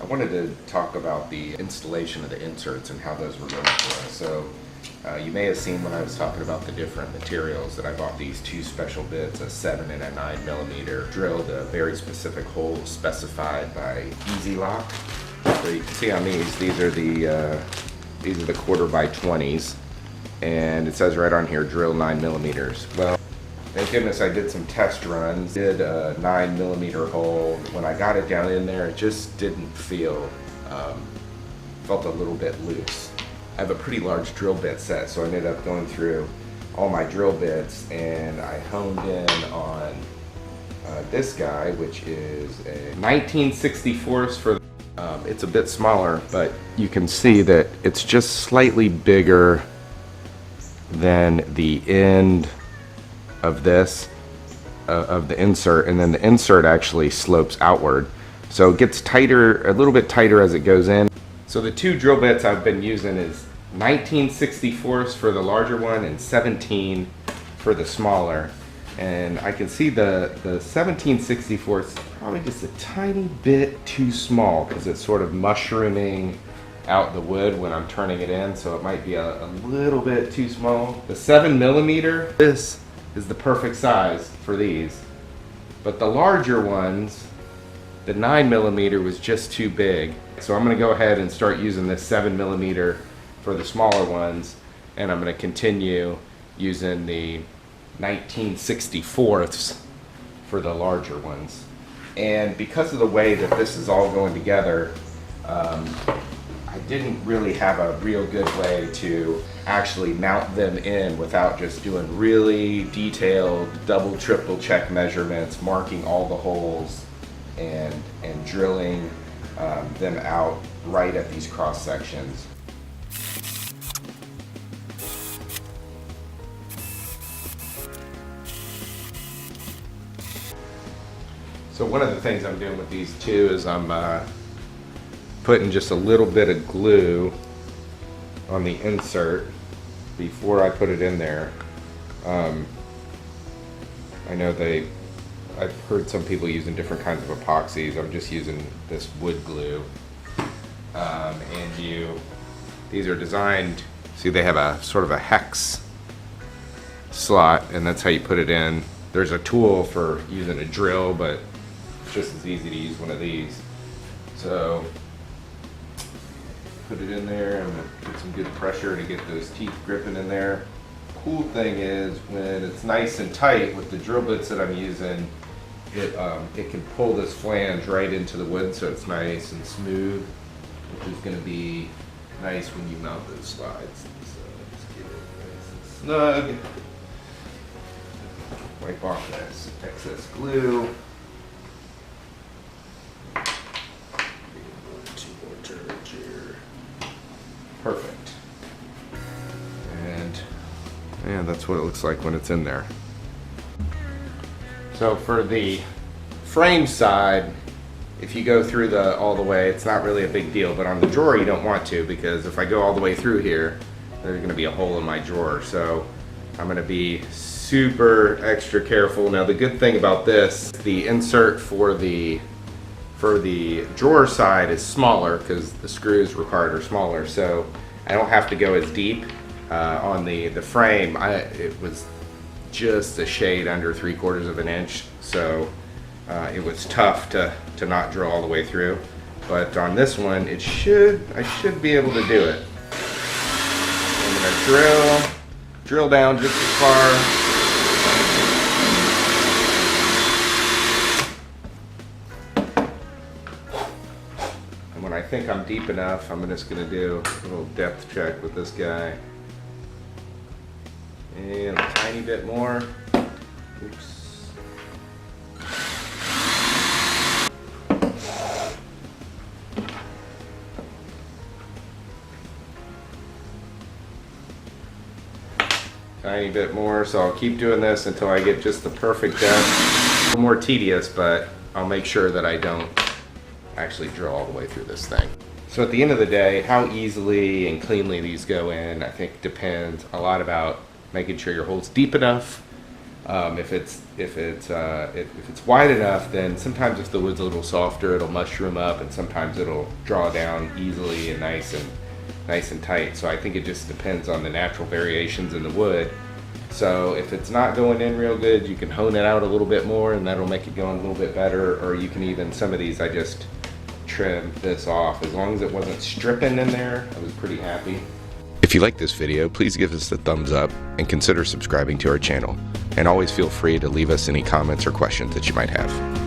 I wanted to talk about the installation of the inserts and how those were going for us. So you may have seen when I was talking about the different materials that I bought these two special bits, a 7 and a 9 millimeter, drilled a very specific hole specified by Easy Lock. So you can see on these are the quarter by 20s, and it says right on here, drill 9 millimeters. Well, thank goodness I did some test runs, did a 9 millimeter hole. When I got it down in there, it just didn't feel, felt a little bit loose. I have a pretty large drill bit set, so I ended up going through all my drill bits and I honed in on this guy, which is a 19/64 for it's a bit smaller, but you can see that it's just slightly bigger than the end of this, of the insert, and then the insert actually slopes outward. So it gets tighter, a little bit tighter as it goes in. So the two drill bits I've been using is 19/64 for the larger one and 17 for the smaller. And I can see the 17/64 is probably just a tiny bit too small because it's sort of mushrooming out the wood when I'm turning it in, so it might be a little bit too small. The 7 millimeter, this is the perfect size for these. But the larger ones, the 9 millimeter was just too big. So I'm gonna go ahead and start using this 7 millimeter for the smaller ones, and I'm gonna continue using the 19/64 for the larger ones. And because of the way that this is all going together, I didn't really have a real good way to actually mount them in without just doing really detailed double, triple check measurements, marking all the holes and drilling them out right at these cross sections. So one of the things I'm doing with these two is I'm putting just a little bit of glue on the insert before I put it in there. I know I've heard some people using different kinds of epoxies. I'm just using this wood glue. These are designed, see they have a sort of a hex slot, and that's how you put it in. There's a tool for using a drill, but it's just as easy to use one of these. So put it in there. I'm gonna put some good pressure to get those teeth gripping in there. Cool thing is when it's nice and tight with the drill bits that I'm using, it can pull this flange right into the wood, so it's nice and smooth, which is going to be nice when you mount those slides. So let's get it nice and snug. Wipe off that excess glue. Two more turns here. Perfect. And that's what it looks like when it's in there. So for the frame side, if you go through all the way, it's not really a big deal, but on the drawer you don't want to, because if I go all the way through here, there's gonna be a hole in my drawer. So I'm gonna be super extra careful. Now the good thing about this, the insert for the drawer side is smaller because the screws required are smaller, so I don't have to go as deep. On the frame, it was just a shade under 3/4 of an inch, so it was tough to not drill all the way through. But on this one, I should be able to do it. I'm gonna drill down just as far. And when I think I'm deep enough, I'm just gonna do a little depth check with this guy. And a tiny bit more. Oops. Tiny bit more, so I'll keep doing this until I get just the perfect depth. A little more tedious, but I'll make sure that I don't actually drill all the way through this thing. So at the end of the day, how easily and cleanly these go in, I think depends a lot about making sure your hole's deep enough If it's wide enough, then sometimes if the wood's a little softer, it'll mushroom up, and sometimes it'll draw down easily and nice and tight. So I think it just depends on the natural variations in the wood. So if it's not going in real good, you can hone it out a little bit more, and that'll make it go in a little bit better. Or you can even, some of these I just trimmed this off. As long as it wasn't stripping in there, I was pretty happy. If you like this video, please give us a thumbs up and consider subscribing to our channel. And always feel free to leave us any comments or questions that you might have.